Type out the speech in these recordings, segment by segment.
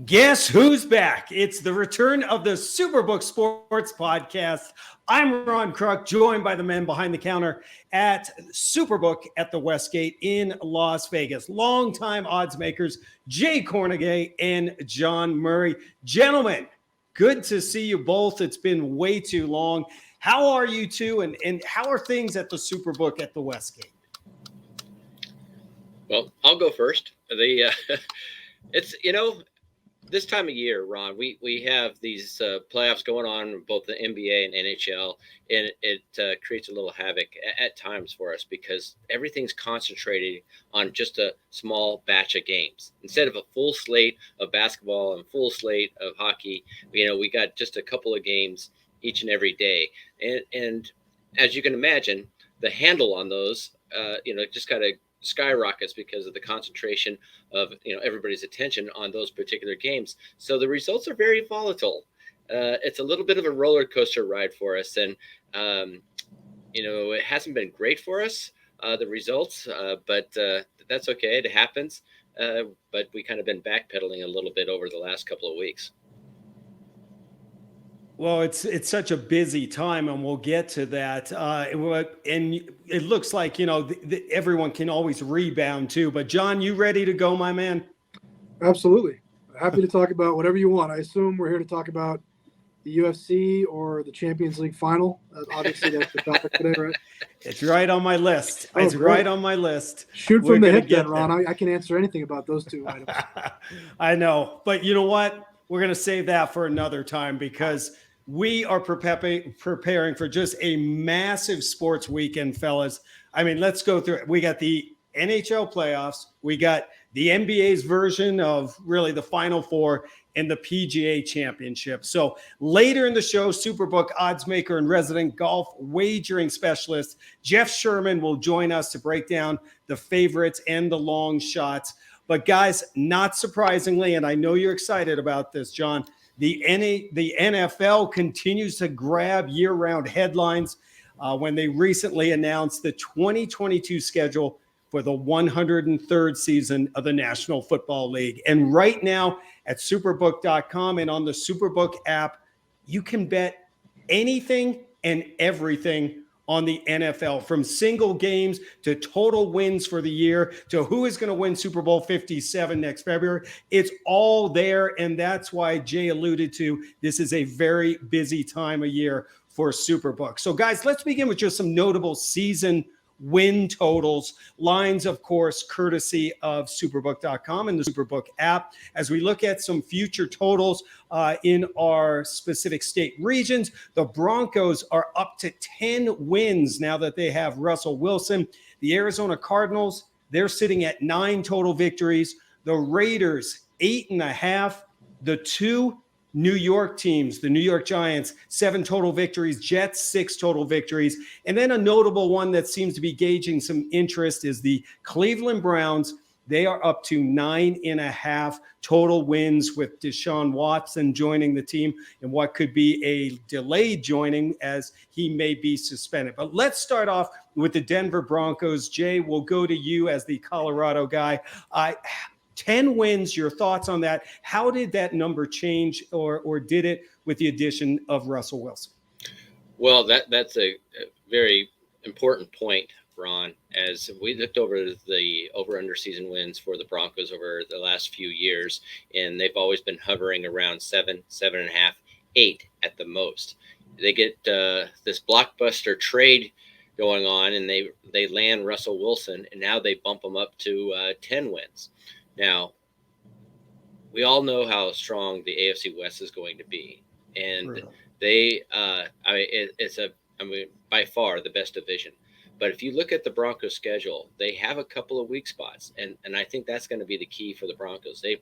Guess who's back? It's the return of the SuperBook Sports Podcast. I'm Ron Kruk, joined by the men behind the counter at SuperBook at the Westgate in Las Vegas. Longtime odds makers, Jay Kornegay and John Murray. Gentlemen, good to see you both. It's been way too long. How are you two, and how are things at the SuperBook at the Westgate? Well, I'll go first. It's this time of year, Ron, we have these playoffs going on, both the NBA and NHL, and it creates a little havoc at times for us because everything's concentrated on just a small batch of games. Instead of a full slate of basketball and full slate of hockey, we got just a couple of games each and every day. And as you can imagine, the handle on those, just kind of skyrockets because of the concentration of everybody's attention on those particular games. So the results are very volatile. It's a little bit of a roller coaster ride for us, and it hasn't been great for us, the results, but that's okay. It happens. But we kind of been backpedaling a little bit over the last couple of weeks. Well, it's such a busy time, and we'll get to that. And it looks like everyone can always rebound too. But John, you ready to go, my man? Absolutely, happy to talk about whatever you want. I assume we're here to talk about the UFC or the Champions League final. Obviously, that's the topic today, right? It's right on my list. It's great. Right on my list. Shoot from the hip, then, Ron. I can answer anything about those two items. I know, but you know what? We're going to save that for another time because we are preparing for just a massive sports weekend, fellas. I mean, let's go through it. We got the NHL playoffs. We got the NBA's version of really the Final Four and the PGA Championship. So later in the show, SuperBook odds maker and resident golf wagering specialist Jeff Sherman will join us to break down the favorites and the long shots. But guys, not surprisingly, and I know you're excited about this, John, the NFL continues to grab year-round headlines when they recently announced the 2022 schedule for the 103rd season of the National Football League. And right now at superbook.com and on the SuperBook app, you can bet anything and everything on the NFL, from single games to total wins for the year to who is going to win Super Bowl 57 next February. It's all there, and that's why Jay alluded to this is a very busy time of year for SuperBook. So, guys, let's begin with just some notable season win totals. Lines, of course, courtesy of superbook.com and the SuperBook app. As we look at some future totals in our specific state regions, the Broncos are up to 10 wins now that they have Russell Wilson. The Arizona Cardinals, they're sitting at 9 total victories. The Raiders, 8.5. The two New York teams, the New York Giants, 7 total victories, Jets, 6 total victories. And then a notable one that seems to be gauging some interest is the Cleveland Browns. They are up to 9.5 total wins with Deshaun Watson joining the team in what could be a delayed joining as he may be suspended. But let's start off with the Denver Broncos. Jay, we'll go to you as the Colorado guy. 10 wins, your thoughts on that? How did that number change or did it with the addition of Russell Wilson? Well, that's a very important point, Ron, as we looked over the over-under season wins for the Broncos over the last few years, and they've always been hovering around 7, 7.5, 8 at the most. They get this blockbuster trade going on, and they land Russell Wilson, and now they bump him up to 10 wins. Now, we all know how strong the AFC West is going to be, and they, it's by far the best division. But if you look at the Broncos schedule, they have a couple of weak spots, and I think that's going to be the key for the Broncos. They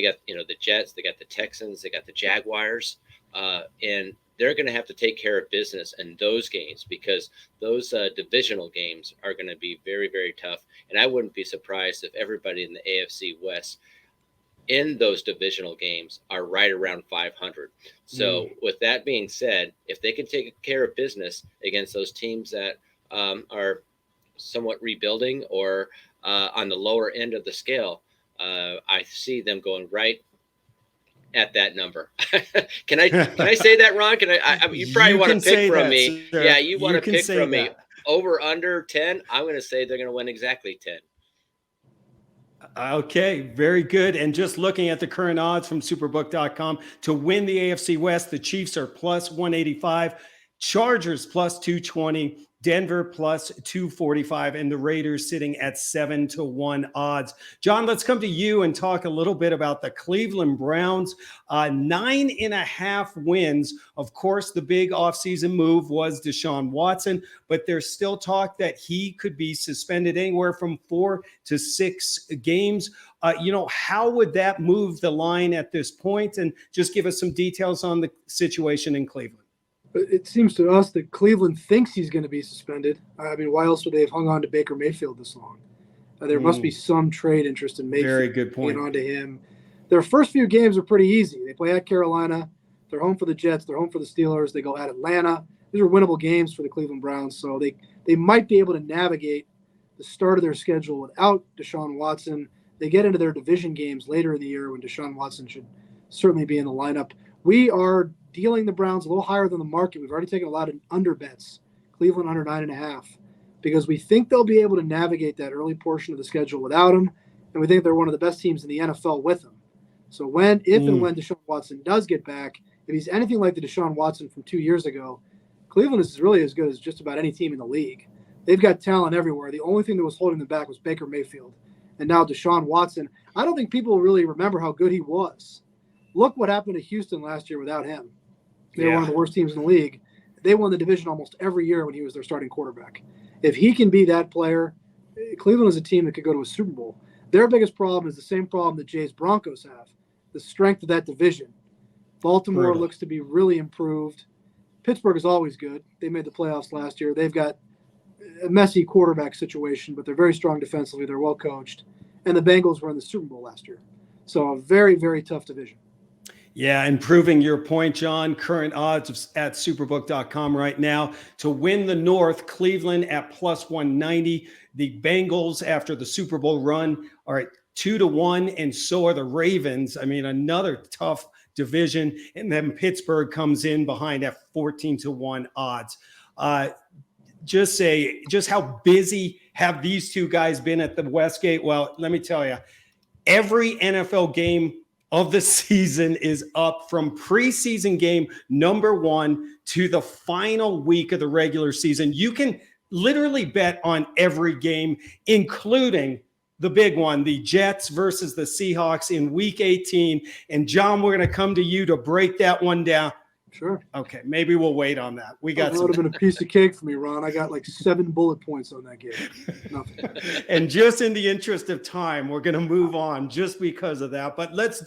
got the Jets, they got the Texans, they got the Jaguars, and they're going to have to take care of business in those games because those divisional games are going to be very, very tough. And I wouldn't be surprised if everybody in the AFC West in those divisional games are right around 500. So with that being said, if they can take care of business against those teams that are somewhat rebuilding or on the lower end of the scale, I see them going right at that number. Can I say that, Ron? You probably want to pick from me. Sir. Yeah, you want to pick from me. That. Over under 10. I'm going to say they're going to win exactly 10. Okay, very good. And just looking at the current odds from SuperBook.com to win the AFC West, the Chiefs are plus 185, Chargers plus 220, Denver plus 245, and the Raiders sitting at 7-1 odds. John, let's come to you and talk a little bit about the Cleveland Browns. 9.5 wins. Of course, the big offseason move was Deshaun Watson, but there's still talk that he could be suspended anywhere from 4 to 6 games. How would that move the line at this point? And just give us some details on the situation in Cleveland. It seems to us that Cleveland thinks he's going to be suspended. I mean, why else would they have hung on to Baker Mayfield this long? There must be some trade interest in Mayfield. Very good point. Hanging on to him. Their first few games are pretty easy. They play at Carolina. They're home for the Jets. They're home for the Steelers. They go at Atlanta. These are winnable games for the Cleveland Browns, so they might be able to navigate the start of their schedule without Deshaun Watson. They get into their division games later in the year when Deshaun Watson should certainly be in the lineup. We are dealing the Browns a little higher than the market. We've already taken a lot of under bets, Cleveland under 9.5, because we think they'll be able to navigate that early portion of the schedule without him, and we think they're one of the best teams in the NFL with him. So if and when Deshaun Watson does get back, if he's anything like the Deshaun Watson from 2 years ago, Cleveland is really as good as just about any team in the league. They've got talent everywhere. The only thing that was holding them back was Baker Mayfield. And now Deshaun Watson, I don't think people really remember how good he was. Look what happened to Houston last year without him. They were one of the worst teams in the league. They won the division almost every year when he was their starting quarterback. If he can be that player, Cleveland is a team that could go to a Super Bowl. Their biggest problem is the same problem that Jay's Broncos have, the strength of that division. Baltimore looks to be really improved. Pittsburgh is always good. They made the playoffs last year. They've got a messy quarterback situation, but they're very strong defensively. They're well coached. And the Bengals were in the Super Bowl last year. So a very, very tough division. Yeah, and proving your point, John, current odds at superbook.com right now to win the North, Cleveland at plus 190. The Bengals, after the Super Bowl run, are at 2-1, and so are the Ravens. I mean, another tough division. And then Pittsburgh comes in behind at 14-1 odds. Just how busy have these two guys been at the Westgate? Well, let me tell you, every NFL game of the season is up from preseason game number 1 to the final week of the regular season. You can literally bet on every game, including the big one, the Jets versus the Seahawks in week 18. And John, we're going to come to you to break that one down. Sure. Okay, maybe we'll wait on that. That would have been a piece of cake for me, Ron. I got like 7 bullet points on that game. Nothing. And just in the interest of time, we're going to move on just because of that. But let's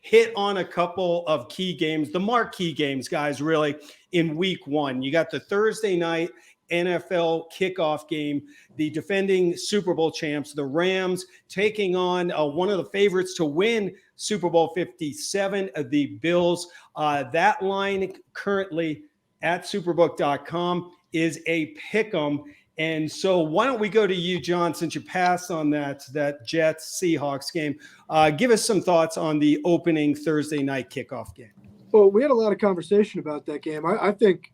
hit on a couple of key games, the marquee games, guys, really, in week 1. You got the Thursday night NFL kickoff game, the defending Super Bowl champs, the Rams, taking on one of the favorites to win Super Bowl 57, the Bills. That line currently at superbook.com is a pick'em. And so why don't we go to you, John, since you passed on that Jets-Seahawks game. Give us some thoughts on the opening Thursday night kickoff game. Well, we had a lot of conversation about that game. I think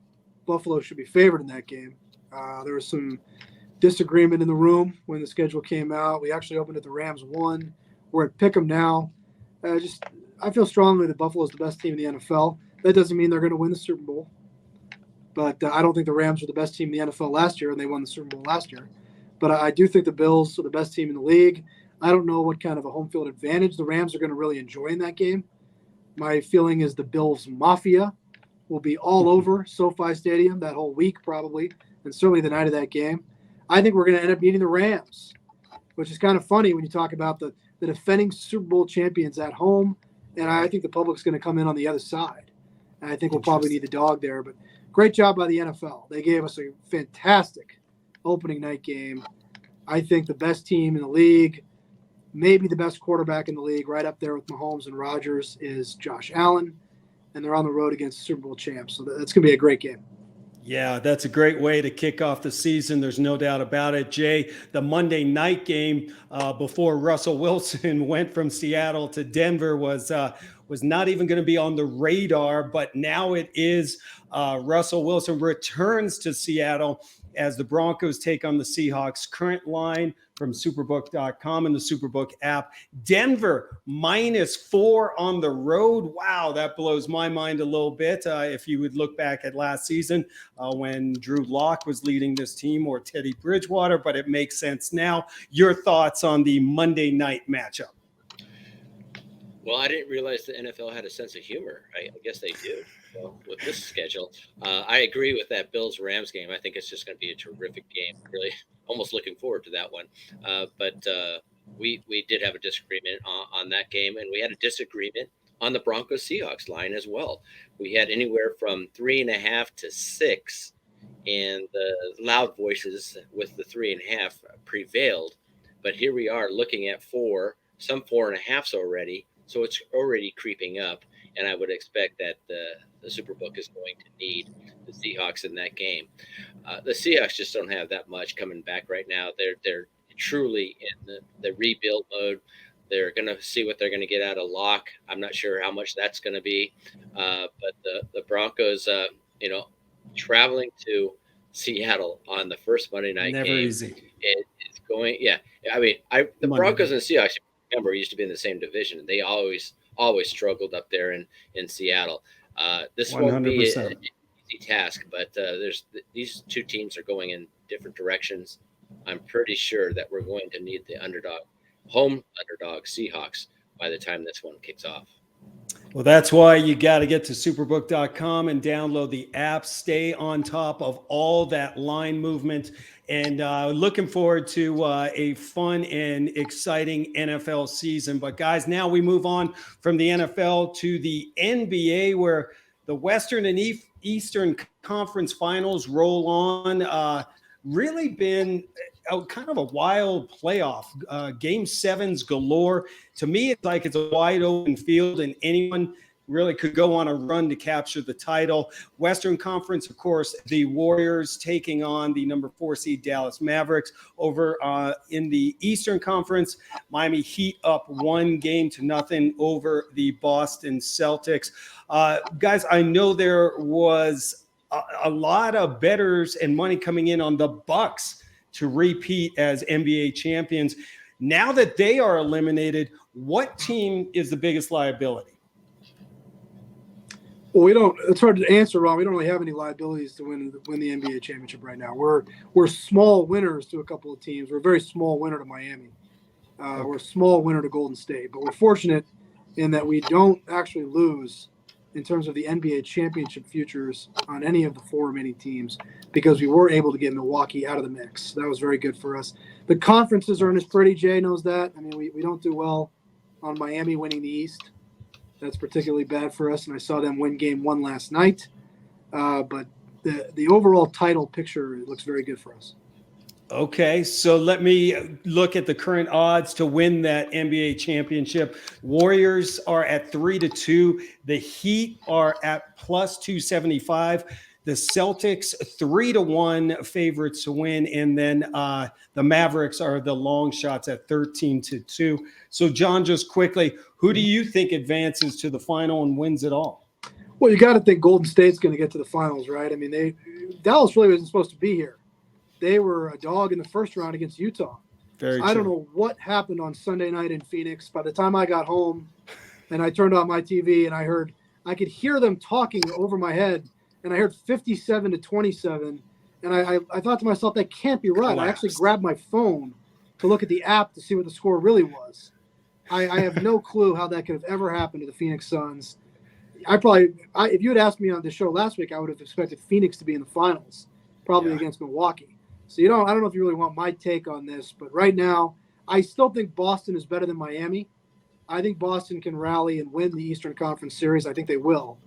Buffalo should be favored in that game. There was some disagreement in the room when the schedule came out. We actually opened at the Rams 1. We're at pick'em now. I feel strongly that Buffalo is the best team in the NFL. That doesn't mean they're going to win the Super Bowl. But I don't think the Rams were the best team in the NFL last year, and they won the Super Bowl last year. But I do think the Bills are the best team in the league. I don't know what kind of a home field advantage the Rams are going to really enjoy in that game. My feeling is the Bills Mafia will be all over SoFi Stadium that whole week probably, and certainly the night of that game. I think we're going to end up beating the Rams, which is kind of funny when you talk about the defending Super Bowl champions at home, and I think the public's going to come in on the other side. And I think we'll probably need the dog there, but great job by the NFL. They gave us a fantastic opening night game. I think the best team in the league, maybe the best quarterback in the league, right up there with Mahomes and Rodgers, is Josh Allen, and they're on the road against Super Bowl champs. So that's going to be a great game. Yeah, that's a great way to kick off the season. There's no doubt about it. Jay, the Monday night game before Russell Wilson went from Seattle to Denver was was not even going to be on the radar, but now it is. Russell Wilson returns to Seattle as the Broncos take on the Seahawks. Current line from SuperBook.com and the SuperBook app. Denver -4 on the road. Wow, that blows my mind a little bit. If you would look back at last season when Drew Lock was leading this team, or Teddy Bridgewater, but it makes sense now. Your thoughts on the Monday night matchup? Well, I didn't realize the NFL had a sense of humor. I guess they do. Well, with this schedule, I agree with that Bills-Rams game. I think it's just going to be a terrific game. Really, almost looking forward to that one. But we did have a disagreement on that game, and we had a disagreement on the Broncos-Seahawks line as well. We had anywhere from 3.5 to 6, and the loud voices with the 3.5 prevailed. But here we are looking at 4, some 4.5s already. So it's already creeping up, and I would expect that the SuperBook is going to need the Seahawks in that game. The Seahawks just don't have that much coming back right now. They're truly in the rebuild mode. They're going to see what they're going to get out of Locke. I'm not sure how much that's going to be, but the Broncos, traveling to Seattle on the first Monday night Never game, easy. It's going. Yeah, I mean, the Broncos and the Seahawks. Remember, used to be in the same division, and they always struggled up there in Seattle. This 100%. Won't be an easy task, but these two teams are going in different directions. I'm pretty sure that we're going to need the home underdog Seahawks by the time this one kicks off. Well, that's why you got to get to superbook.com and download the app. Stay on top of all that line movement. And looking forward to a fun and exciting NFL season. But, guys, now we move on from the NFL to the NBA, where the Western and Eastern Conference Finals roll on. Really been kind of a wild playoff. Game 7s galore. To me, it's like it's a wide open field, and anyone really could go on a run to capture the title. Western Conference, of course, the Warriors taking on the number 4 seed Dallas Mavericks. Over in the Eastern Conference, Miami Heat up 1-0 over the Boston Celtics. Guys, I know there was a lot of bettors and money coming in on the Bucks to repeat as NBA champions. Now that they are eliminated, what team is the biggest liability? Well, it's hard to answer, Ron. We don't really have any liabilities to win the NBA championship right now. We're small winners to a couple of teams. We're a very small winner to Miami. We're a small winner to Golden State, but we're fortunate in that we don't actually lose in terms of the NBA championship futures on any of the 4 remaining teams, because we were able to get Milwaukee out of the mix. That was very good for us. The conferences aren't as pretty. Jay knows that. I mean, we don't do well on Miami winning the East. That's particularly bad for us, and I saw them win game 1 last night. But the overall title picture looks very good for us. Okay, so let me look at the current odds to win that NBA championship. Warriors are at 3-2. The Heat are at +275. The Celtics 3-1 favorites to win, and then the Mavericks are the long shots at 13-2. So, John, just quickly, who do you think advances to the final and wins it all? Well, you got to think Golden State's going to get to the finals, right? I mean, Dallas really wasn't supposed to be here. They were a dog in the first round against Utah. I don't know what happened on Sunday night in Phoenix. By the time I got home and I turned on my TV and I could hear them talking over my head, and I heard 57-27. And I thought to myself, that can't be right. I actually grabbed my phone to look at the app to see what the score really was. I have no clue how that could have ever happened to the Phoenix Suns. If you had asked me on the show last week, I would have expected Phoenix to be in the finals, probably against Milwaukee. So I don't know if you really want my take on this, but right now, I still think Boston is better than Miami. I think Boston can rally and win the Eastern Conference Series. I think they will.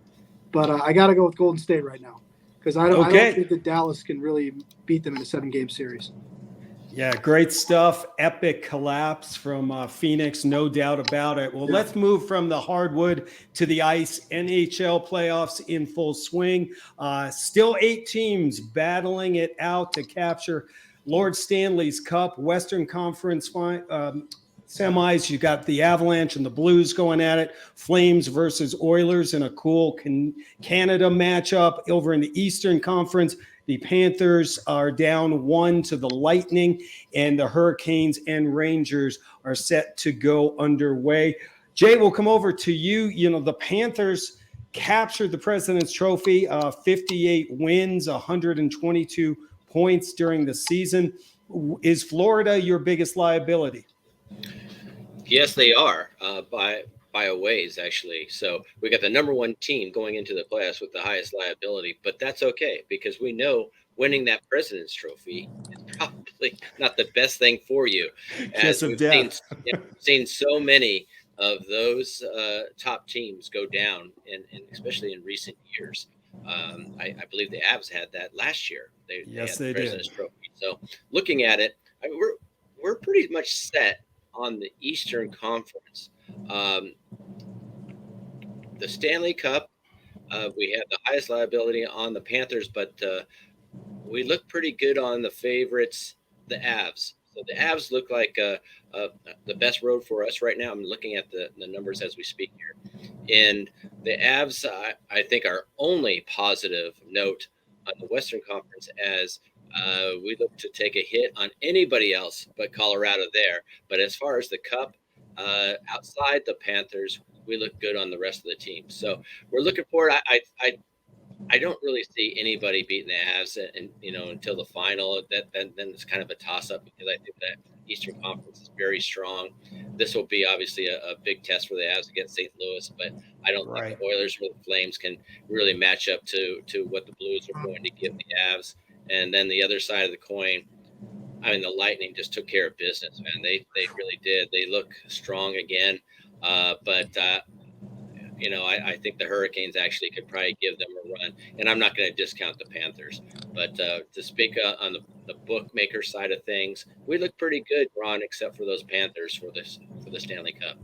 But I got to go with Golden State right now, because I don't think that Dallas can really beat them in a 7-game series. Yeah, great stuff. Epic collapse from Phoenix, no doubt about it. Well, let's move from the hardwood to the ice. NHL playoffs in full swing. Still 8 teams battling it out to capture Lord Stanley's Cup, Western Conference semis. You got the Avalanche and the Blues going at it. Flames versus Oilers in a cool Canada matchup. Over in the Eastern Conference, the Panthers are down 1 to the Lightning, and the Hurricanes and Rangers are set to go underway. Jay, we'll come over to you. You know, the Panthers captured the President's Trophy, 58 wins, 122 points during the season. Is Florida your biggest liability? Yes, they are, by a ways, actually. So we got the number 1 team going into the playoffs with the highest liability, but that's okay because we know winning that President's Trophy is probably not the best thing for you. As we've seen so many of those top teams go down, and especially in recent years. I believe the Avs had that last year. They had the President's Trophy. So looking at it, I mean, we're pretty much set on the Eastern Conference. The Stanley Cup, we have the highest liability on the Panthers, but we look pretty good on the favorites, the Avs. So the Avs look like the best road for us right now. I'm looking at the numbers as we speak here. And the Avs, I think, are only positive note on the Western Conference as we look to take a hit on anybody else but Colorado there. But as far as the Cup, outside the Panthers, we look good on the rest of the team. So we're looking forward. I don't really see anybody beating the Avs, and until the final. Then it's kind of a toss-up because I think that Eastern Conference is very strong. This will be obviously a big test for the Avs against St. Louis, but I don't think the Oilers or the Flames can really match up to what the Blues are going to give the Avs. And then the other side of the coin, I mean, the Lightning just took care of business, man. They really did. They look strong again, but I think the Hurricanes actually could probably give them a run. And I'm not going to discount the Panthers. But to speak on the bookmaker side of things, we look pretty good, Ron, except for those Panthers for the Stanley Cup.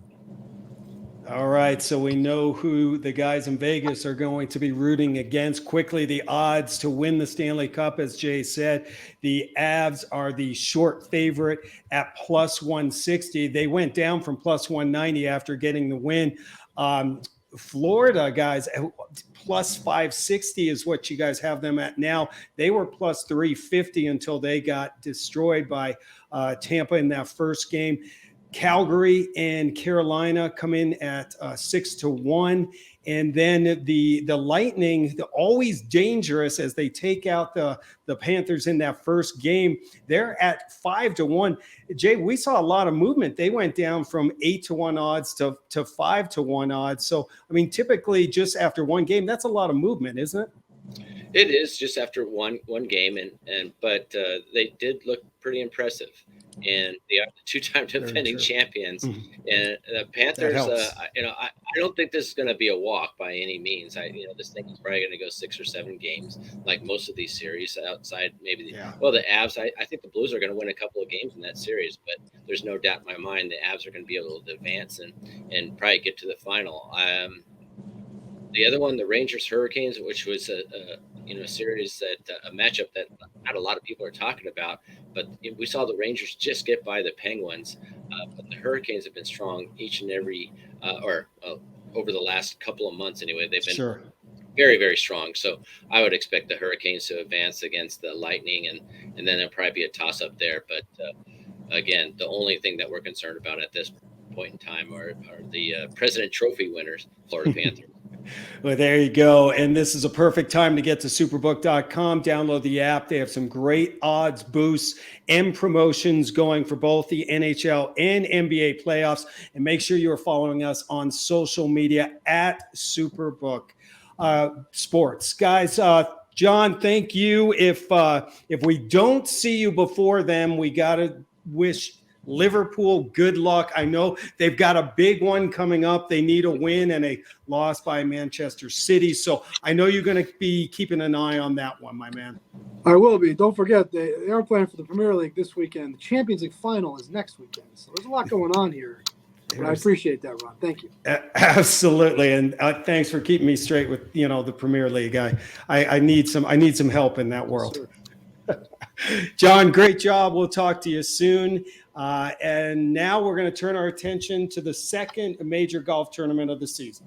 All right, so we know who the guys in Vegas are going to be rooting against. Quickly, the odds to win the Stanley Cup, as Jay said, the Avs are the short favorite at plus 160. They went down from plus 190 after getting the win. Florida, guys, plus 560 is what you guys have them at now. They were plus 350 until they got destroyed by Tampa in that first game. Calgary and Carolina come in at 6-1. And then the Lightning, always dangerous as they take out the Panthers in that first game. They're at 5-1. Jay, we saw a lot of movement. They went down from 8-1 odds to 5-1 odds. So, I mean, typically just after one game, that's a lot of movement, isn't it? It is just after one game, but they did look pretty impressive. And the two-time defending champions, and the Panthers. I don't think this is going to be a walk by any means. This thing is probably going to go 6 or 7 games, like most of these series. Outside maybe, the Avs. I think the Blues are going to win a couple of games in that series, but there's no doubt in my mind the Avs are going to be able to advance and probably get to the final. The other one, the Rangers Hurricanes, which was a series a matchup that not a lot of people are talking about, but we saw the Rangers just get by the Penguins, but the Hurricanes have been strong each and every over the last couple of months anyway. They've been very, very strong. So I would expect the Hurricanes to advance against the Lightning, and then there'll probably be a toss up there. But again, the only thing that we're concerned about at this point in time are the President Trophy winners, Florida Panthers. Well, there you go. And this is a perfect time to get to superbook.com. Download the app. They have some great odds boosts and promotions going for both the NHL and NBA playoffs. And make sure you are following us on social media at SuperBook Sports. Guys, John, thank you. If we don't see you before then, we got to wish Liverpool good luck. I know they've got a big one coming up. They need a win and a loss by Manchester City. So I know you're going to be keeping an eye on that one, my man. I will be. Don't forget, they are playing for the Premier League this weekend. The Champions League final is next weekend. So there's a lot going on here. But I appreciate that, Ron. Thank you. Absolutely. And thanks for keeping me straight with, the Premier League. I need some help in that world. Sure. John, great job. We'll talk to you soon. And now we're going to turn our attention to the second major golf tournament of the season.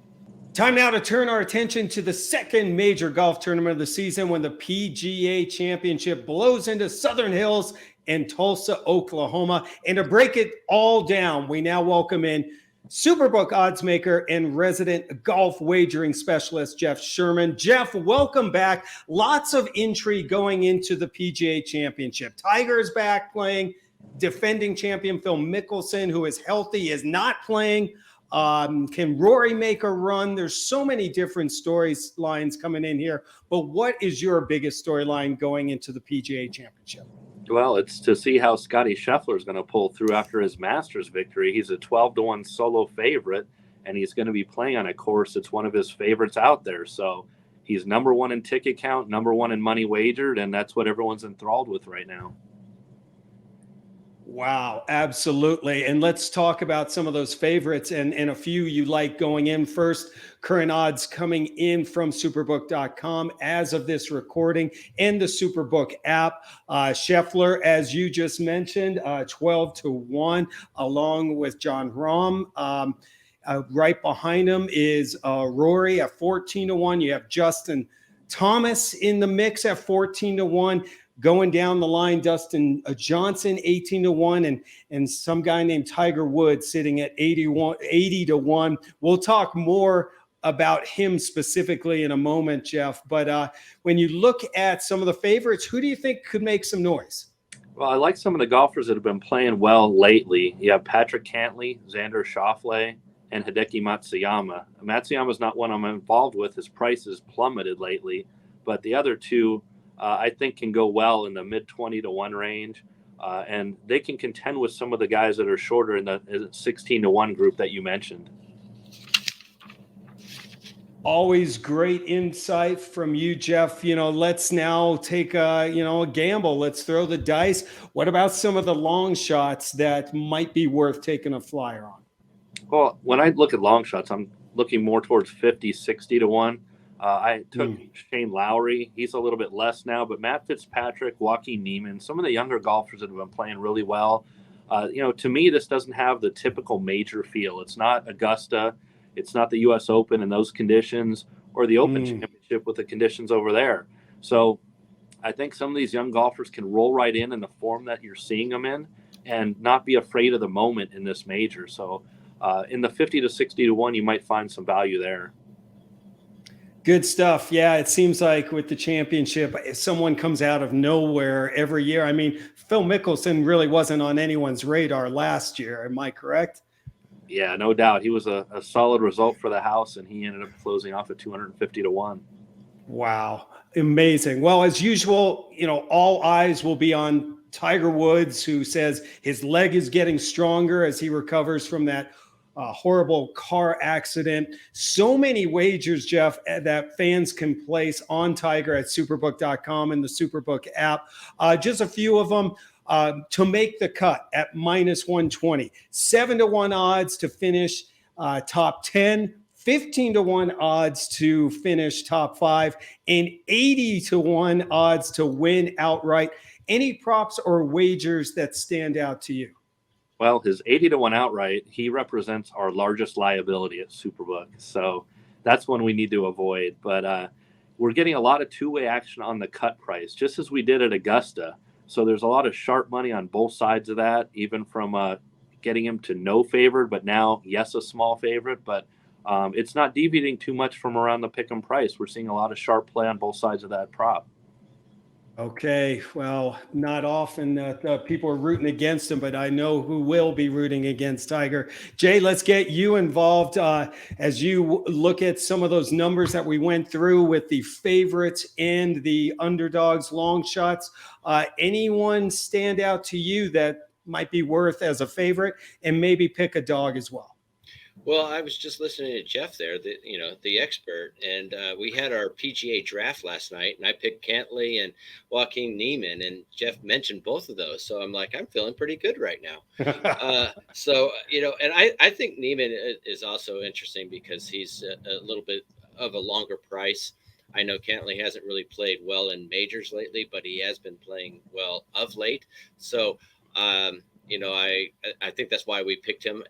Time now to turn our attention to the second major golf tournament of the season when the PGA Championship blows into Southern Hills in Tulsa, Oklahoma. And to break it all down, we now welcome in SuperBook oddsmaker and resident golf wagering specialist, Jeff Sherman. Jeff, welcome back. Lots of intrigue going into the PGA Championship. Tiger is back playing. Defending champion Phil Mickelson, who is healthy, is not playing. Can Rory make a run? There's so many different storylines coming in here. But what is your biggest storyline going into the PGA Championship? Well, it's to see how Scotty Scheffler is going to pull through after his Masters victory. He's a 12-1 solo favorite, and he's going to be playing on a course that's one of his favorites out there. So he's number one in ticket count, number one in money wagered, and that's what everyone's enthralled with right now. Wow, absolutely. And let's talk about some of those favorites and a few you like going in first. Current odds coming in from superbook.com as of this recording and the SuperBook app. Scheffler, as you just mentioned, 12-1, along with John Rahm. Right behind him is Rory at 14-1. You have Justin Thomas in the mix at 14-1. Going down the line, Dustin Johnson, 18-1, and some guy named Tiger Woods sitting at 80-1. We'll talk more about him specifically in a moment, Jeff. But when you look at some of the favorites, who do you think could make some noise? Well, I like some of the golfers that have been playing well lately. You have Patrick Cantlay, Xander Schauffele, and Hideki Matsuyama. Matsuyama's not one I'm involved with. His price has plummeted lately, but the other two I think can go well in the mid 20-1 range, and they can contend with some of the guys that are shorter in the 16-1 group that you mentioned. Always great insight from you, Jeff. Let's now take a gamble. Let's throw the dice. What about some of the long shots that might be worth taking a flyer on? Well, when I look at long shots, I'm looking more towards 50, 60-1. I took Shane Lowry. He's a little bit less now, but Matt Fitzpatrick, Joaquin Niemann, some of the younger golfers that have been playing really well. To me, this doesn't have the typical major feel. It's not Augusta. It's not the U.S. Open in those conditions or the Open Championship with the conditions over there. So I think some of these young golfers can roll right in the form that you're seeing them in and not be afraid of the moment in this major. So in the 50 to 60-1, you might find some value there. Good stuff. Yeah, it seems like with the championship, if someone comes out of nowhere every year. I mean, Phil Mickelson really wasn't on anyone's radar last year. Am I correct? Yeah, no doubt. He was a solid result for the house, and he ended up closing off at 250-1. Wow. Amazing. Well, as usual, all eyes will be on Tiger Woods, who says his leg is getting stronger as he recovers from that horrible car accident. So many wagers, Jeff, that fans can place on Tiger at superbook.com and the SuperBook app. Just a few of them to make the cut at minus 120. 7-1 odds to finish top 10. 15-1 odds to finish top 5. And 80-1 odds to win outright. Any props or wagers that stand out to you? Well, his 80-1 outright, he represents our largest liability at SuperBook. So that's one we need to avoid. But we're getting a lot of two-way action on the cut price, just as we did at Augusta. So there's a lot of sharp money on both sides of that, even from getting him to no favorite, but now, yes, a small favorite. But it's not deviating too much from around the pick-em price. We're seeing a lot of sharp play on both sides of that prop. Okay, well, not often that people are rooting against him, but I know who will be rooting against Tiger. Jay, let's get you involved as you look at some of those numbers that we went through with the favorites and the underdogs, long shots. Anyone stand out to you that might be worth as a favorite, and maybe pick a dog as well? Well, I was just listening to Jeff there, the expert, and we had our PGA draft last night, and I picked Cantlay and Joaquin Niemann, and Jeff mentioned both of those. So I'm like, I'm feeling pretty good right now. And I think Niemann is also interesting because he's a little bit of a longer price. I know Cantlay hasn't really played well in majors lately, but he has been playing well of late. So I think that's why we picked him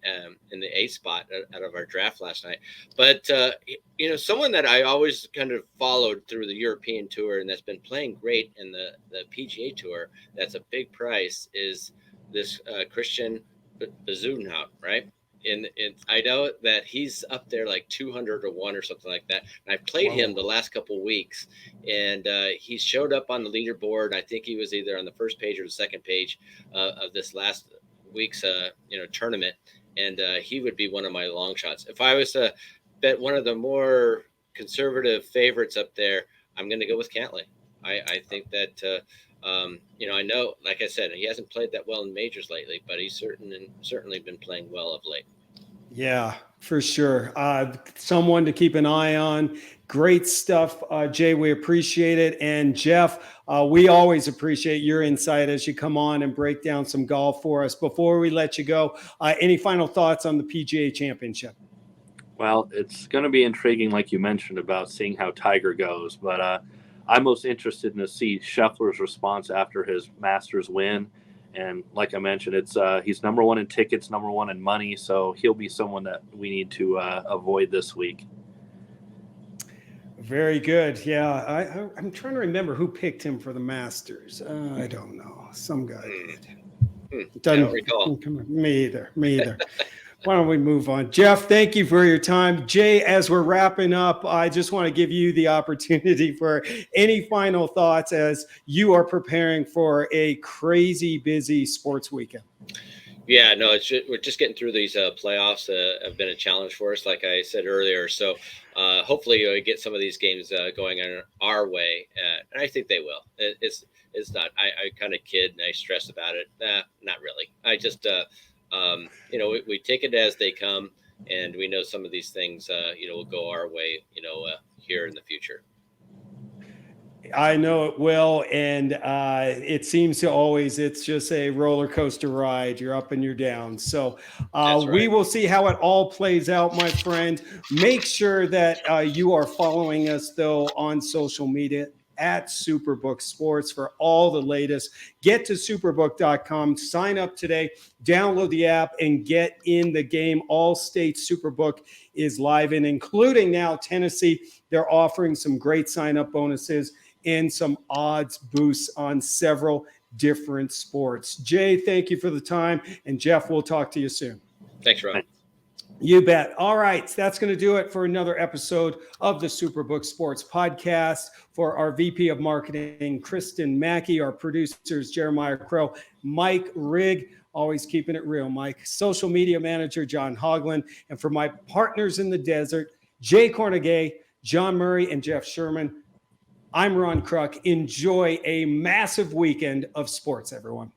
in the A spot out of our draft last night. But someone that I always kind of followed through the European Tour and that's been playing great in the PGA Tour, that's a big price, is this Christian Bezuidenhout, right? And I know that he's up there like 200 to 1 or something like that. And I played him the last couple of weeks, and he showed up on the leaderboard. I think he was either on the first page or the second page of this last week's tournament, and he would be one of my long shots. If I was to bet one of the more conservative favorites up there, I'm going to go with Cantlay. I think that I know, like I said, he hasn't played that well in majors lately, but he's certainly been playing well of late. Yeah, for sure. Someone to keep an eye on. Great stuff, Jay. We appreciate it. And Jeff, we always appreciate your insight as you come on and break down some golf for us. Before we let you go, any final thoughts on the PGA Championship? Well, it's going to be intriguing, like you mentioned, about seeing how Tiger goes. But I'm most interested in to see Scheffler's response after his Masters win. And like I mentioned, he's number one in tickets, number one in money. So he'll be someone that we need to avoid this week. Very good. Yeah, I'm trying to remember who picked him for the Masters. I don't know. Some guy did. I don't recall. Me either. Why don't we move on? Jeff, thank you for your time. Jay, as we're wrapping up, I just want to give you the opportunity for any final thoughts as you are preparing for a crazy busy sports weekend. Yeah, no, we're just getting through these playoffs. Have been a challenge for us, like I said earlier. So hopefully we get some of these games going in our way, and I think they will. It's not. I kind of kid and I stress about it. Not really. I just we take it as they come, and we know some of these things will go our way here in the future. I know it will, and it seems to always, it's just a roller coaster ride. You're up and you're down. So we will see how it all plays out, my friend. Make sure that you are following us, though, on social media at SuperBook Sports for all the latest. Get to superbook.com, sign up today, download the app, and get in the game. All states SuperBook is live in, including now Tennessee. They're offering some great sign-up bonuses and some odds boosts on several different sports. Jay, thank you for the time. And Jeff, we'll talk to you soon. Thanks, Ron. You bet. All right. That's going to do it for another episode of the SuperBook Sports Podcast. For our VP of Marketing, Kristen Mackey, our producers, Jeremiah Crow, Mike Rigg, always keeping it real, Mike, social media manager, John Hoagland, and for my partners in the desert, Jay Kornegay, John Murray, and Jeff Sherman, I'm Ron Kruk. Enjoy a massive weekend of sports, everyone.